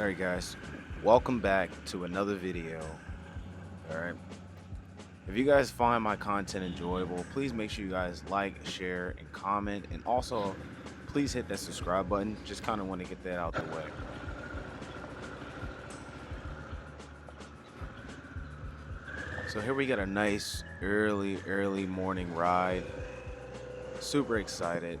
Alright guys, welcome back to another video. Alright, if you guys find my content enjoyable, please make sure you guys like, share, and comment, and also please hit that subscribe button. Just kind of want to get that out the way. So here we got a nice early morning ride. Super excited.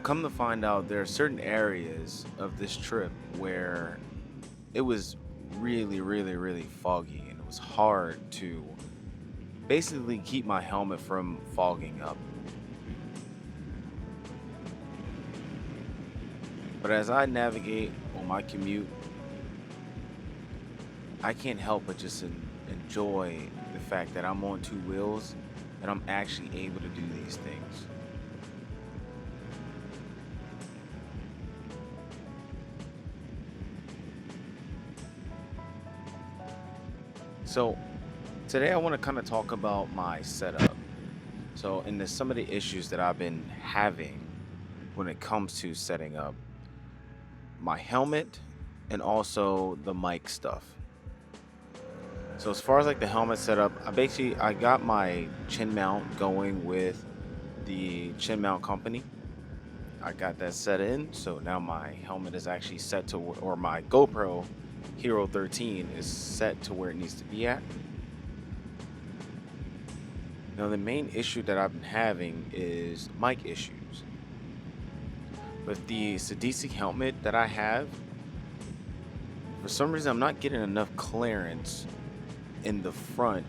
Come to find out, there are certain areas of this trip where it was really foggy, and it was hard to basically keep my helmet from fogging up. But as I navigate on my commute, I can't help but just enjoy the fact that I'm on two wheels and I'm actually able to do these things. So today I want to kind of talk about my setup. So, and some of the issues that I've been having when it comes to setting up my helmet and also the mic stuff. So as far as like the helmet setup, I got my chin mount going with the chin mount company. I got that set in, so now my helmet is actually set to, or my GoPro Hero 13 is set to where it needs to be at. Now the main issue that I've been having is mic issues. With the Sadisi helmet that I have, for some reason I'm not getting enough clearance in the front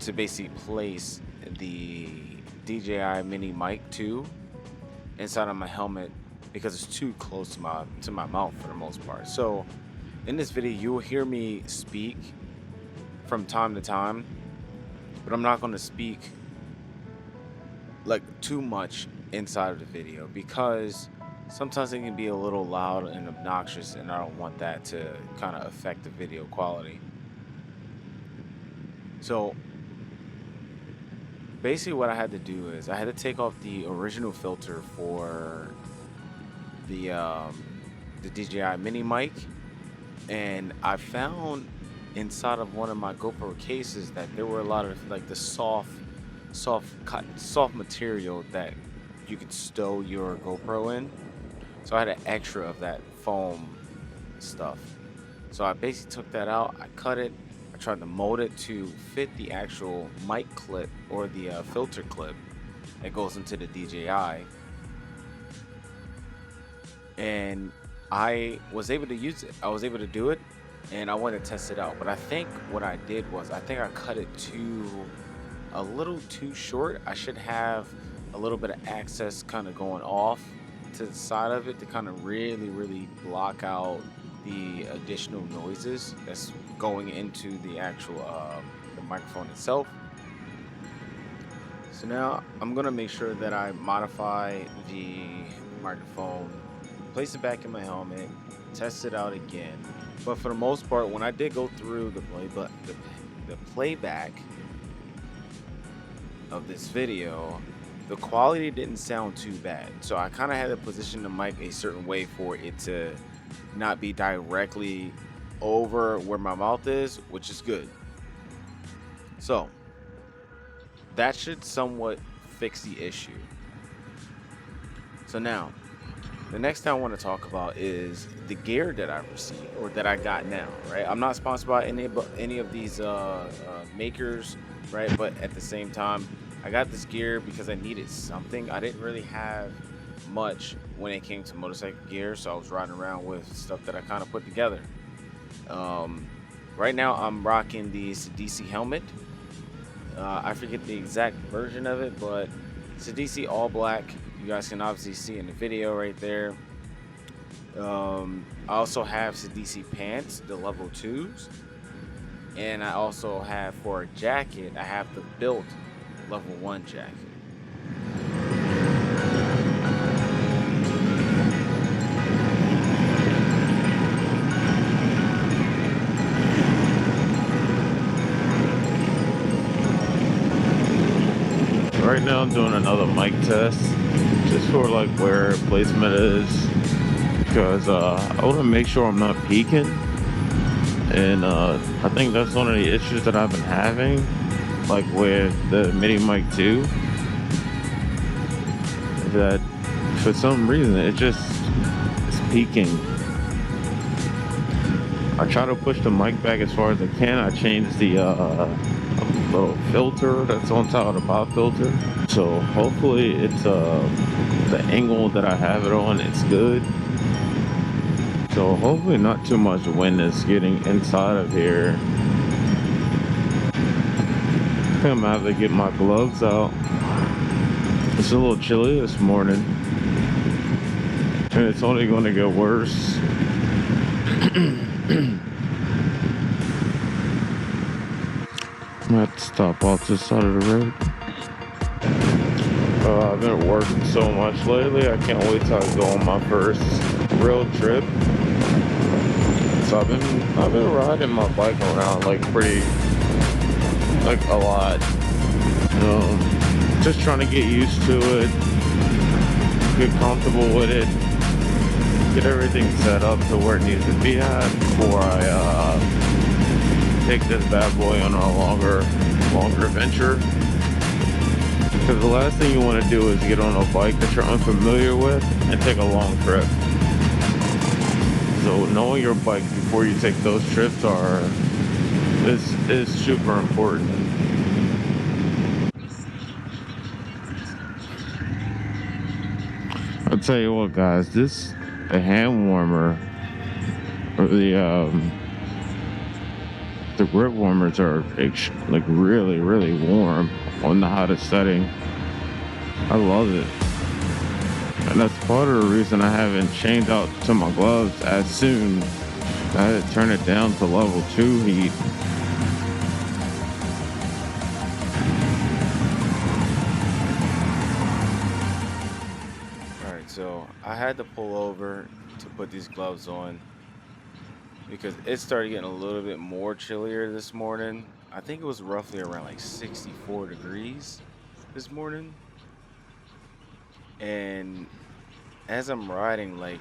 to basically place the DJI mini mic 2 inside of my helmet because it's too close to my mouth for the most part. So in this video, you will hear me speak from time to time, but I'm not going to speak like too much inside of the video because sometimes it can be a little loud and obnoxious, and I don't want that to kind of affect the video quality. So basically what I had to do is I had to take off the original filter for the DJI mini mic. And I found inside of one of my GoPro cases that there were a lot of like the soft material that you could stow your GoPro in. So I had an extra of that foam stuff. So I basically took that out, I cut it, I tried to mold it to fit the actual mic clip or the filter clip that goes into the DJI. And I was able to use it. I was able to do it, and I wanted to test it out. But I think what I did was I cut it a little too short. I should have a little bit of access kind of going off to the side of it to kind of really block out the additional noises that's going into the actual the microphone itself. So now I'm gonna make sure that I modify the microphone, place it back in my helmet, test it out again. But for the most part, when I did go through the playback of this video, the quality didn't sound too bad. So I kind of had to position the mic a certain way for it to not be directly over where my mouth is, which is good. So that should somewhat fix the issue. So now, the next thing I want to talk about is the gear that I received, or that I got now, right? I'm not sponsored by any of these makers, right? But at the same time, I got this gear because I needed something. I didn't really have much when it came to motorcycle gear, so I was riding around with stuff that I kind of put together. Right now, I'm rocking the Sadisi helmet. I forget the exact version of it, but Sadisi all black. You guys can obviously see in the video right there. I also have Sadisi pants, the level 2s. And I also have, for a jacket, I have the built level 1 jacket. Right now I'm doing another mic test. just for like where placement is, because I want to make sure I'm not peaking, and I think that's one of the issues that I've been having, like with the Mini Mic 2, that for some reason it's peaking. I try to push the mic back as far as I can. I changed the little filter that's on top of the pop filter. So hopefully it's the angle that I have it on, it's good. So hopefully not too much wind is getting inside of here. I think I'm gonna have to get my gloves out. It's a little chilly this morning, and it's only going to get worse. I'm gonna have to stop off this side of the road. I've been working so much lately. I can't wait till I go on my first real trip. So I've been riding my bike around like a lot. Just trying to get used to it, get comfortable with it, get everything set up to where it needs to be at before I take this bad boy on a longer venture. Because the last thing you want to do is get on a bike that you're unfamiliar with and take a long trip. So knowing your bike before you take those trips is super important. I'll tell you what, guys, the hand warmer, or the grip warmers are like really, really warm on the hottest setting. I love it. And that's part of the reason I haven't changed out to my gloves as soon. I had to turn it down to level 2 heat. Alright, so I had to pull over to put these gloves on because it started getting a little bit more chillier this morning. I think it was roughly around like 64 degrees this morning. And as I'm riding, like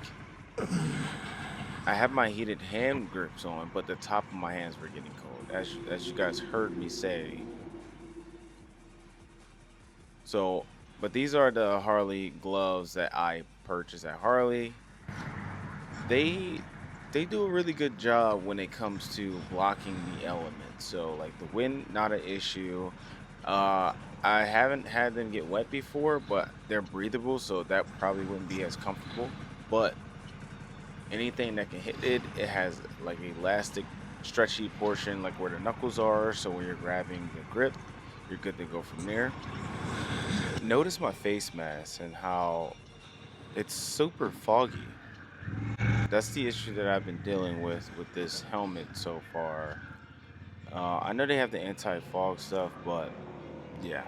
I have my heated hand grips on, but the top of my hands were getting cold, as you guys heard me say. So, but these are the Harley gloves that I purchased at Harley. They they do a really good job when it comes to blocking the elements. So, like the wind, not an issue. Uh, I haven't had them get wet before, but they're breathable, so that probably wouldn't be as comfortable. But anything that can hit it, it has like elastic, stretchy portion, like where the knuckles are. So when you're grabbing the grip, you're good to go from there. Notice my face mask and how it's super foggy. That's the issue that I've been dealing with this helmet so far. I know they have the anti-fog stuff, but yeah.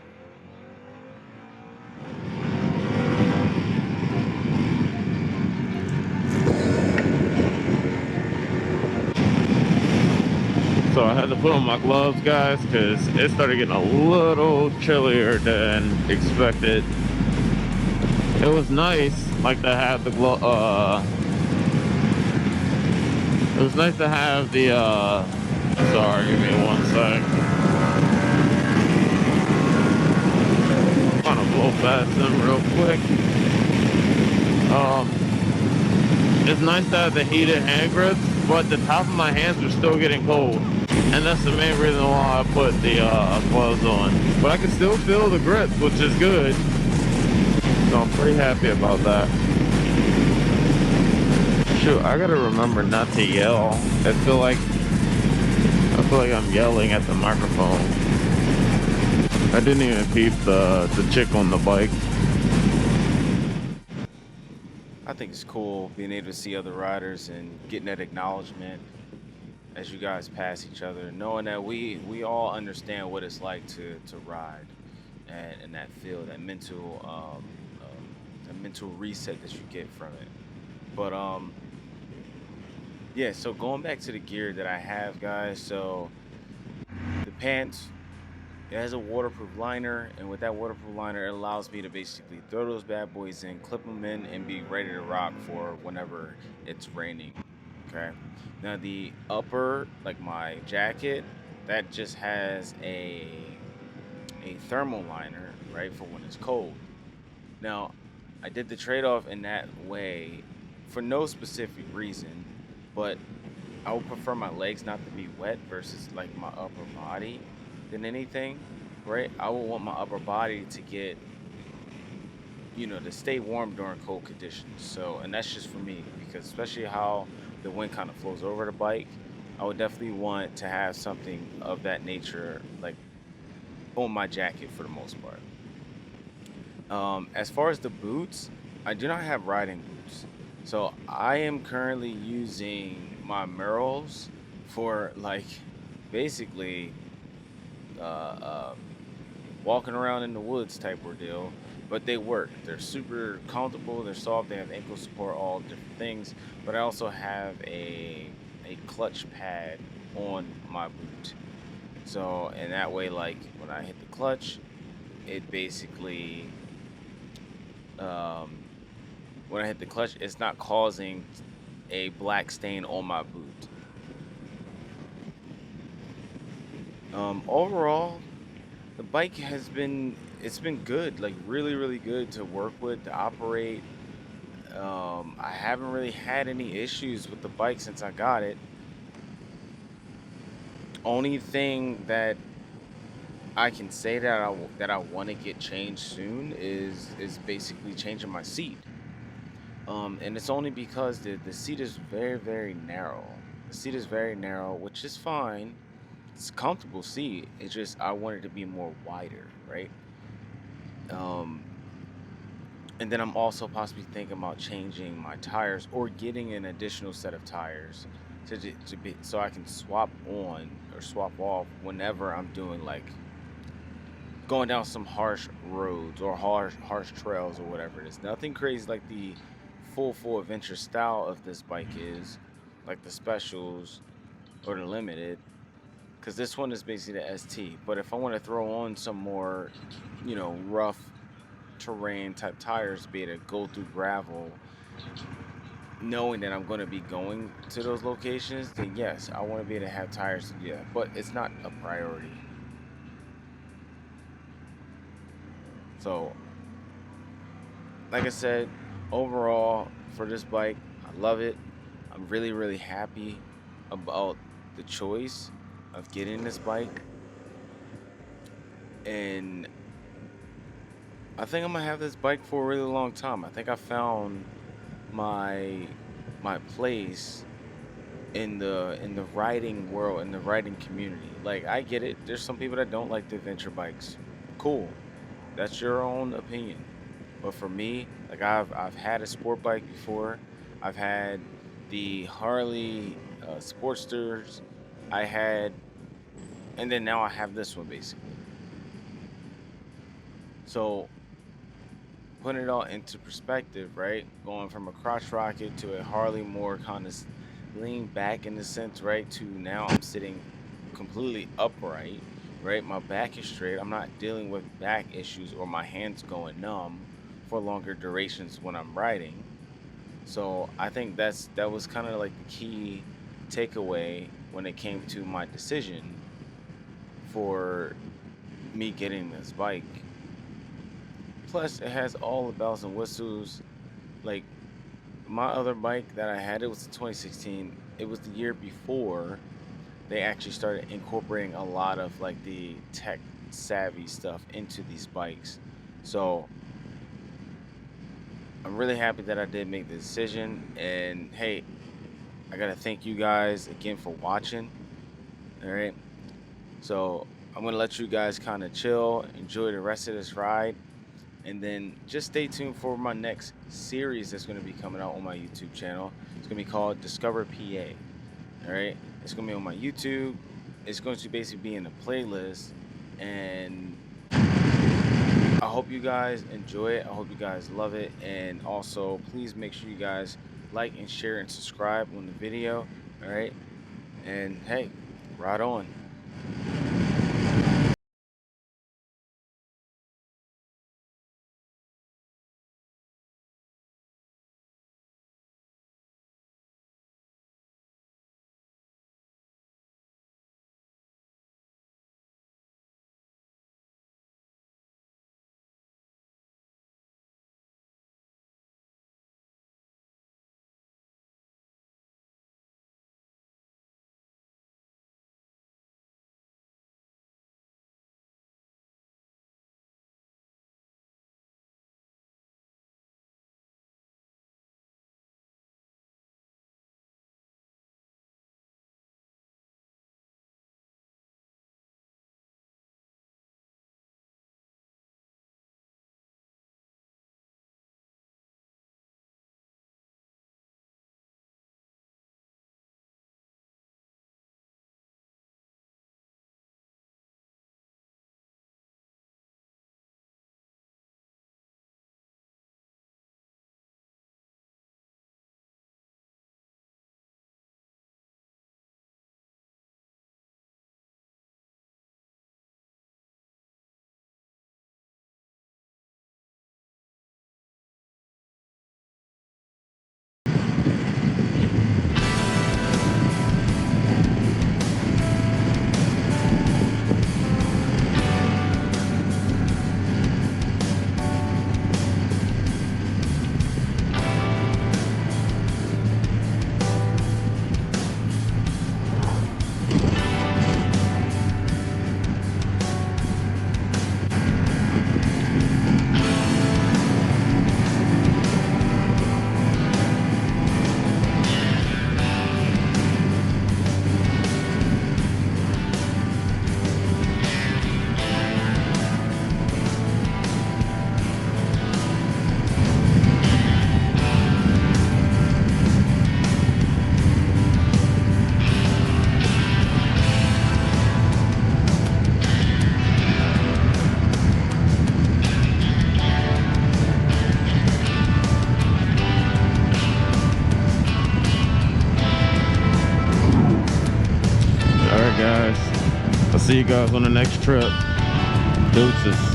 So I had to put on my gloves, guys, because it started getting a little chillier than expected. It was nice, like to have the it was nice to have the sorry, give me one sec. I'm trying to blow past them real quick. It's nice to have the heated hand grips, but the top of my hands are still getting cold. And that's the main reason why I put the gloves on. But I can still feel the grip, which is good. So I'm pretty happy about that. Shoot, I gotta remember not to yell. I feel like I'm yelling at the microphone. I didn't even peep the chick on the bike. I think it's cool being able to see other riders and getting that acknowledgement as you guys pass each other, knowing that we all understand what it's like to ride and that feel, that mental reset that you get from it. But yeah, so going back to the gear that I have, guys, so the pants, It has a waterproof liner, and with that waterproof liner, it allows me to basically throw those bad boys in, clip them in, and be ready to rock for whenever it's raining. Okay. Now the upper, like my jacket, that just has a thermal liner, right, for when it's cold. Now, I did the trade-off in that way for no specific reason, but I would prefer my legs not to be wet versus like my upper body than anything, right? I would want my upper body to get, to stay warm during cold conditions. So, and that's just for me because especially how the wind kind of flows over the bike, I would definitely want to have something of that nature, like on my jacket for the most part. As far as the boots, I do not have riding boots. So I am currently using my Merrells for like basically uh, uh, walking around in the woods type ordeal. But they work. They're super comfortable. They're soft. They have ankle support, all different things. But I also have a clutch pad on my boot. So and that way, like when I hit the clutch, it basically um, when I hit the clutch, it's not causing a black stain on my boot. Overall, the bike it's been good, like really, really good to work with, to operate. I haven't really had any issues with the bike since I got it. Only thing that I can say that that I want to get changed soon is basically changing my seat. And it's only because the seat is very, very narrow. The seat is very narrow, which is fine. It's a comfortable seat. It's just I want it to be more wider, right? Um, and then I'm also possibly thinking about changing my tires or getting an additional set of tires to be so I can swap on or swap off whenever I'm doing like going down some harsh roads or harsh trails or whatever it is. Nothing crazy like the full adventure style of this bike is, like the specials or the limited, because this one is basically the ST. But if I want to throw on some more, rough terrain type tires, be it to go through gravel, knowing that I'm going to be going to those locations, then yes, I want to be able to have tires to do that. But it's not a priority. So, like I said, overall for this bike, I love it. I'm really, really happy about the choice of getting this bike. And I think I'm gonna have this bike for a really long time. I think I found my my place in the riding world, in the riding community. Like I get it. There's some people that don't like the adventure bikes. Cool. That's your own opinion. But for me, like I've had a sport bike before. I've had the Harley Sportsters. I had, and then now I have this one basically. So putting it all into perspective, right? Going from a crotch rocket to a Harley more kind of lean back in the sense, right? To now I'm sitting completely upright, right? My back is straight. I'm not dealing with back issues or my hands going numb for longer durations when I'm riding. So I think that was kind of like the key takeaway when it came to my decision for me getting this bike. Plus, it has all the bells and whistles. Like my other bike that I had, it was a 2016. It was the year before they actually started incorporating a lot of like the tech savvy stuff into these bikes. So I'm really happy that I did make the decision. And hey, I gotta thank you guys again for watching. All right. So I'm gonna let you guys kind of chill, enjoy the rest of this ride, and then just stay tuned for my next series that's gonna be coming out on my YouTube channel. It's gonna be called Discover PA. All right. It's gonna be on my YouTube. It's going to basically be in a playlist, and I hope you guys enjoy it. I hope you guys love it. And also, please make sure you guys like and share and subscribe on the video. All right. And hey, ride on. see you guys on the next trip. Deuces.